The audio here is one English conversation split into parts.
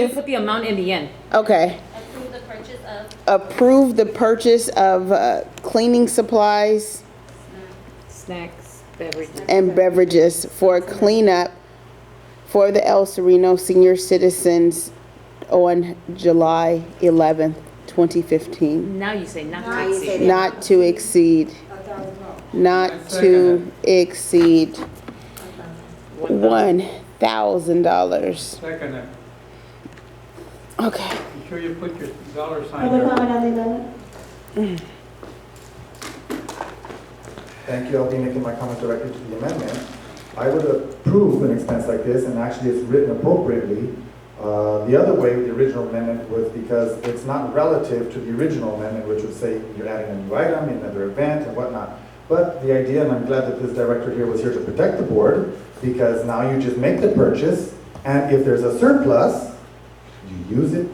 approve, put the amount in the end. okay. Approve the purchase of Approve the purchase of cleaning supplies Snacks, beverages. and beverages for cleanup for the El Sereno senior citizens on July 11th, 2015. Now you say not Now to you exceed. say that. Not to exceed, not to exceed $1,000. Second it. Okay. Be sure you put your dollar sign Public there. comment on the amendment? Thank you. I'll be making my comment directly to the amendment. I would approve an expense like this, and actually it's written appropriately. The other way with the original amendment was because it's not relative to the original amendment, which would say you're adding a new item, another event, and whatnot. But the idea, and I'm glad that this director here was here to protect the board, because now you just make the purchase, and if there's a surplus, you use it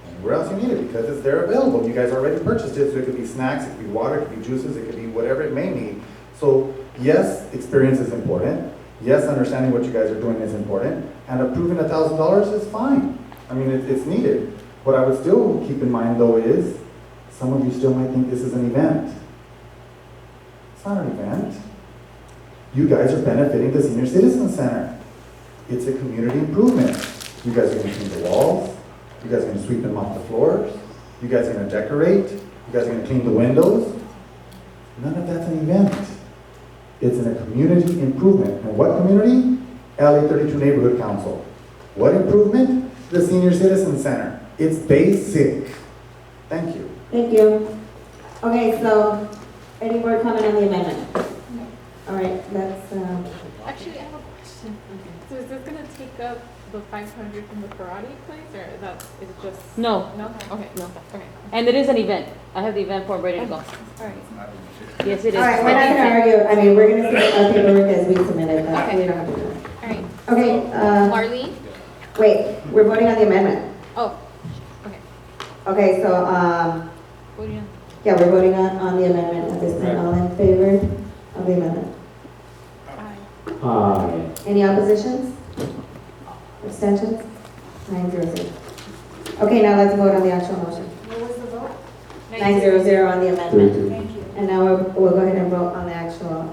anywhere else you need it, because it's there available. You guys already purchased it, so it could be snacks, it could be water, it could be juices, it could be whatever it may need. So yes, experience is important. Yes, understanding what you guys are doing is important, and approving $1,000 is fine. I mean, it's needed. What I would still keep in mind though is, some of you still might think this is an event. It's not an event. You guys are benefiting the Senior Citizen Center. It's a community improvement. You guys are gonna clean the walls. You guys are gonna sweep and mop the floors. You guys are gonna decorate. You guys are gonna clean the windows. None of that's an event. It's in a community improvement. And what community? LA 32 Neighborhood Council. What improvement? The Senior Citizen Center. It's basic. Thank you. Thank you. Okay, so, any more comment on the amendment? All right, let's, Actually, I have a question. So is this gonna take up the 500 from the karate place, or is it just? No, No? Okay. No. Okay. and it is an event. I have the event form ready to go. All right. Yes, it is. all right, we're not gonna argue, I mean, we're gonna submit our paperwork as we submitted, but Okay. we don't have to do it. All right. Okay, Marlene? wait, we're voting on the amendment. Oh, okay. Okay, so, Voting on- yeah, we're voting on the amendment at this time. All in favor of the amendment? Aye. Any oppositions? Abstentions? 900. Okay, now let's vote on the actual motion. what was the vote? 900 on the amendment. Thank you. And now we'll go ahead and vote on the actual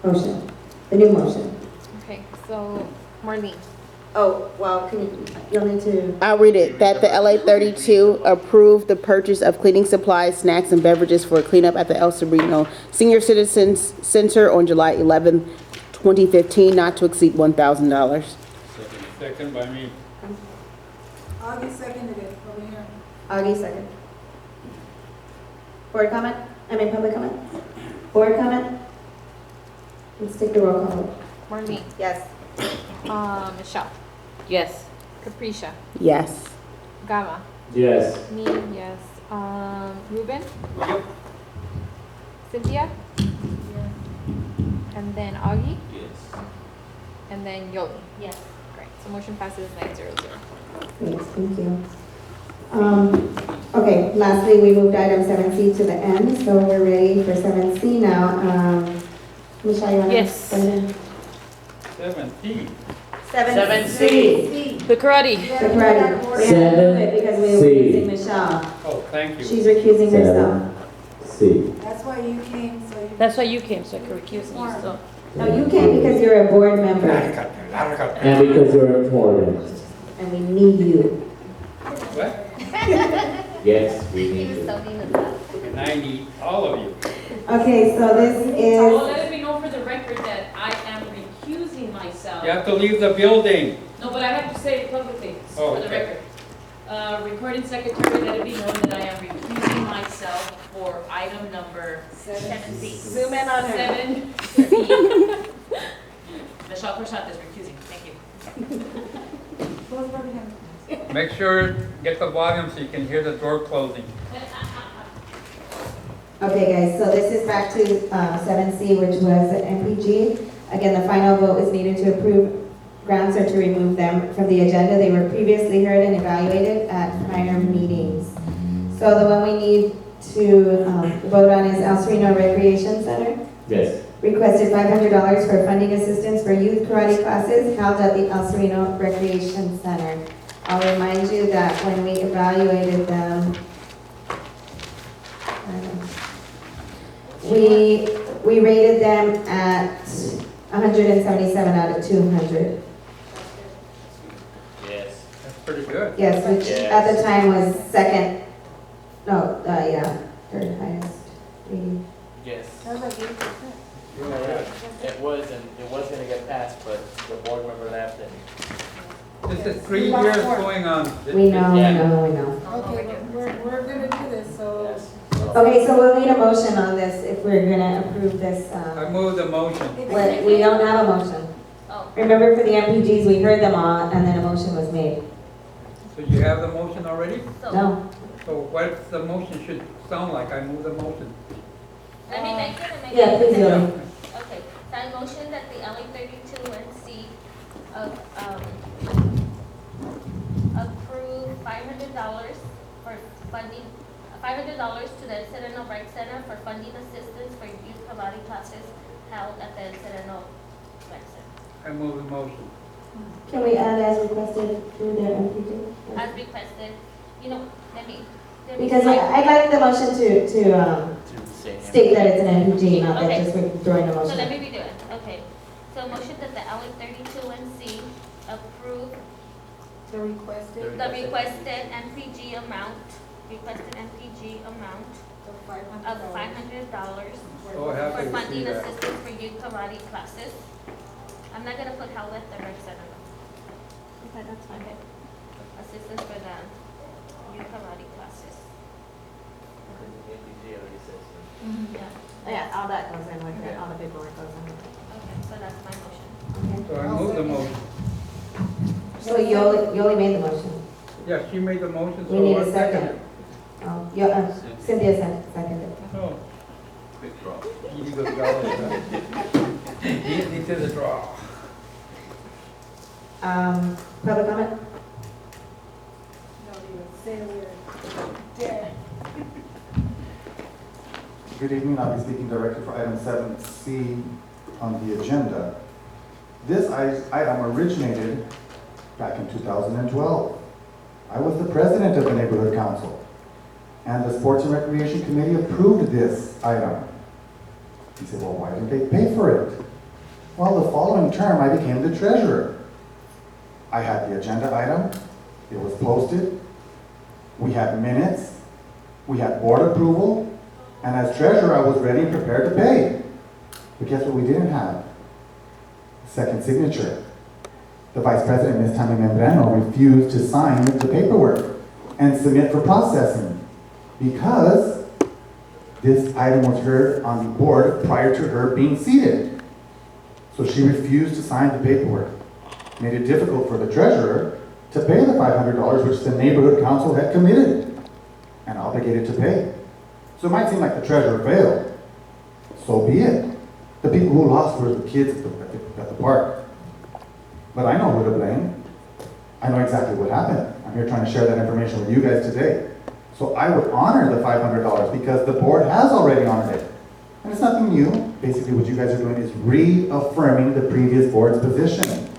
motion, the new motion. Okay, so Marlene? Oh, well, you'll need to, I'll read it. That the LA 32 approve the purchase of cleaning supplies, snacks, and beverages for cleanup at the El Sereno Senior Citizens Center on July 11th, 2015, not to exceed $1,000. Second by me. Augie seconded it over here. Augie second. Board comment? Public comment? Board comment? Let's take the roll call. Marlene? Yes. Michelle? Yes. Capricia? Yes. Gama? Yes. Me, yes. Ruben? Cynthia? And then Augie? Yes. And then Yoli? Yes. Great, so motion passes 900. Yes, thank you. Okay, lastly, we moved item 7C to the end, so we're ready for 7C now. Michelle, you want to? Yes. 17. 7C. The karate. The karate. We have to move it because we were 7C. recusing Michelle. Oh, thank you. She's recusing herself. C. That's why you came, so you. That's why you came, so I could recuse myself. No, you can't because you're a board member And because you're important. and we need you. What? Yes, we He need was you. so mean with that. And I need all of you. Okay, so this Well, is, let it be known for the record that I am recusing myself. You have to leave the building. No, but I have to say it publicly, Oh, for the okay. record. Recording secretary, let it be known that I am recusing myself for item number 7C. zoom in on her. 7C. Michelle Corsant is recusing, thank you. Make sure, get the volume so you can hear the door closing. Okay, guys, so this is back to 7C, which was MPG. Again, the final vote is needed to approve grants or to remove them from the agenda. They were previously heard and evaluated at prior meetings. So the one we need to vote on is El Sereno Recreation Center. Yes. Requested $500 for funding assistance for youth karate classes held at the El Sereno Recreation Center. I'll remind you that when we evaluated them, we rated them at 177 out of 200. Yes. That's pretty good. Yes, which at the time was third highest rating. Yes. That was like 80%. You're right. It was, and it was gonna get passed, but the board member left and. This is 3 years going on. We know, Yeah. we know. Okay, but we're gonna do this, so. Yes. Okay, so we'll need a motion on this if we're gonna approve this. I move the motion. We don't have a motion. Oh, Remember for the MPGs, we heard them all and then a motion was made. So you have the motion already? so, No, So what the motion should sound like? I move the motion. let me make it and make it. yeah, please, Yoli. Okay, so I motion that the LA 32 and C approve $500 for funding, $500 to the El Sereno Rec Center for funding assistance for youth karate classes held at the El Sereno Rec Center. I move the motion. Can we add as requested through their MPG? As requested, let me. Because I'd like the motion to To say. state that it's an MPG, not that Okay. just we're throwing a So let motion. me redo it, okay. So motion that the LA 32 and C approve The requested, the requested MPG amount of of $500 So happy for to see funding that. assistance for youth karate classes. I'm not gonna put held at the rec center. Okay, that's fine. Okay. Assistance for the youth karate classes. MPG already says so. Yeah, Yeah, all that goes in with it, all the paperwork goes in with it. okay, so that's my motion. So I move the motion. So Yoli made the motion. Yeah, she made the motion, so We need a I second second. Cynthia seconded. it. Oh. Easy to go. Easy to the draw. Public comment? no, you say the word. Yeah. Good evening, I'll be speaking directly for item 7C on the agenda. This item originated back in 2012. I was the president of the neighborhood council, and the Sports and Recreation Committee approved this item. He said, well, why didn't they pay for it? Well, the following term, I became the treasurer. I had the agenda item, it was posted, we had minutes, we had board approval, and as treasurer, I was ready and prepared to pay. But guess what we didn't have? Second signature. The vice president, Ms. Tammy Membrano, refused to sign the paperwork and submit for processing because this item was heard on the board prior to her being seated. So she refused to sign the paperwork. Made it difficult for the treasurer to pay the $500 which the neighborhood council had committed and obligated to pay. So it might seem like the treasurer failed. So be it. The people who lost were the kids at the park. But I know who to blame. I know exactly what happened. I'm here trying to share that information with you guys today. So I would honor the $500 because the board has already honored it. And it's nothing new. Basically what you guys are doing is reaffirming the previous board's position.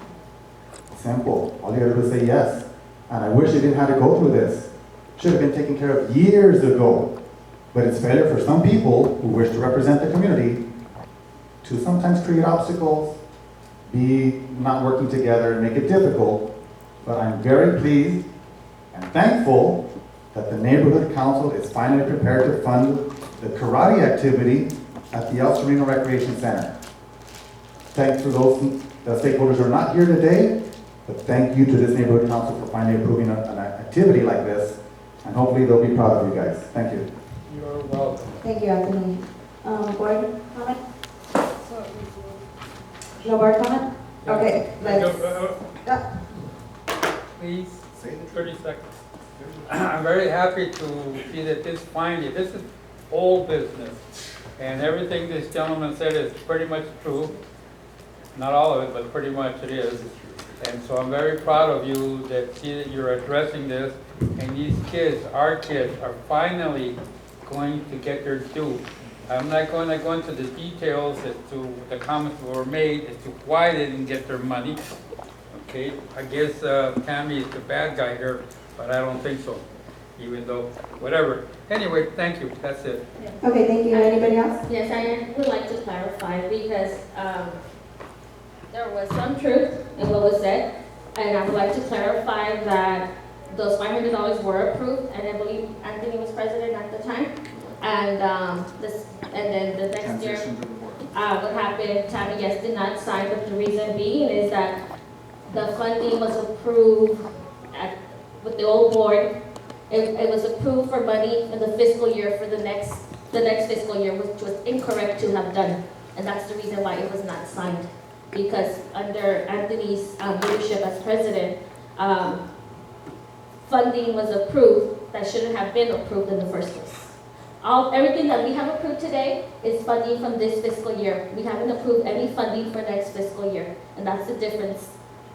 Simple. All you gotta do is say yes. And I wish it didn't have to go through this. Should have been taken care of years ago. But it's failure for some people who wish to represent the community to sometimes create obstacles, be not working together and make it difficult. But I'm very pleased and thankful that the neighborhood council is finally prepared to fund the karate activity at the El Sereno Recreation Center. Thanks to those the stakeholders who are not here today, but thank you to this neighborhood council for finally approving an activity like this, and hopefully they'll be proud of you guys. Thank you. You're welcome. Thank you, Anthony. Board comment? So, No board comment? Okay, let's, Please, 30 seconds. I'm very happy to see that this is old business. And everything this gentleman said is pretty much true. Not all of it, but pretty much it is. And so I'm very proud of you that see that you're addressing this. And these kids, our kids, are finally going to get their due. I'm not going to go into the details as to the comments that were made as to why they didn't get their money. Okay, I guess Tammy is the bad guy here, but I don't think so, even though, whatever. Anyway, thank you, that's it. Okay, thank you. Anybody else? Yes, I would like to clarify because there was some truth in what was said, and I would like to clarify that those $500 were approved, and I believe Anthony was president at the time. And then the next year, what happened, Tammy, yes, did not sign, but the reason being is that the funding was approved with the old board. It was approved for money in the fiscal year for the next fiscal year, which was incorrect to have done. And that's the reason why it was not signed. Because under Anthony's leadership as president, funding was approved that shouldn't have been approved in the first place. Everything that we have approved today is funding from this fiscal year. We haven't approved any funding for next fiscal year. And that's the difference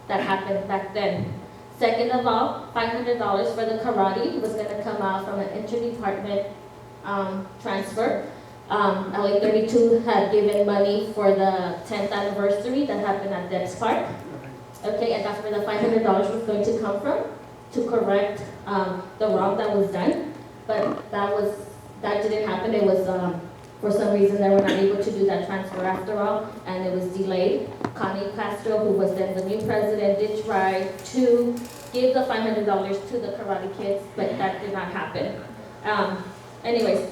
that happened back then. Second of all, $500 for the karate was going to come out from an interdepartment transfer. LA 32 had given money for the 10th anniversary that happened at Debs Park. Okay, and that's where the $500 was going to come from to correct the wrong that was done. But that didn't happen. It was, for some reason, they were not able to do that transfer after all, and it was delayed. Connie Castro, who was then the new president, did try to give the $500 to the Karate Kids, but that did not happen. Anyways,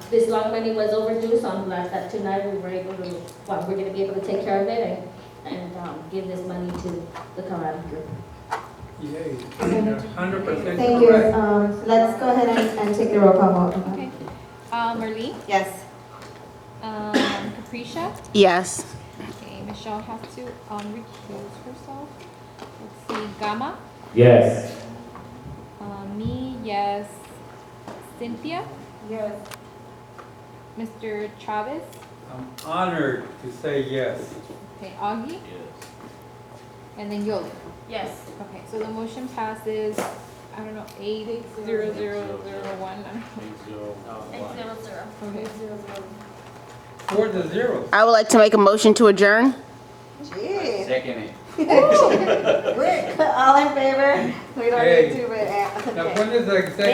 this long money was overdue, so I'm glad that tonight we're going to be able to take care of it and give this money to the Karate group. Yay, 100% Thank you. correct. Let's go ahead and take the roll call vote. Okay. Marlene? Yes. Capricia? Yes. Okay, Michelle has to recuse herself. Let's see, Gama? Yes. Me, yes. Cynthia? Yes. Mr. Chavez? I'm honored to say yes. Okay, Augie? Yes. And then Yoli. Yes. Okay, so the motion passes, I don't know, 80001. 800. Okay. 4-0. I would like to make a motion to adjourn. Gee. Second it. Quick, all in favor? We don't Hey. need to, but, Now, okay. when is the executive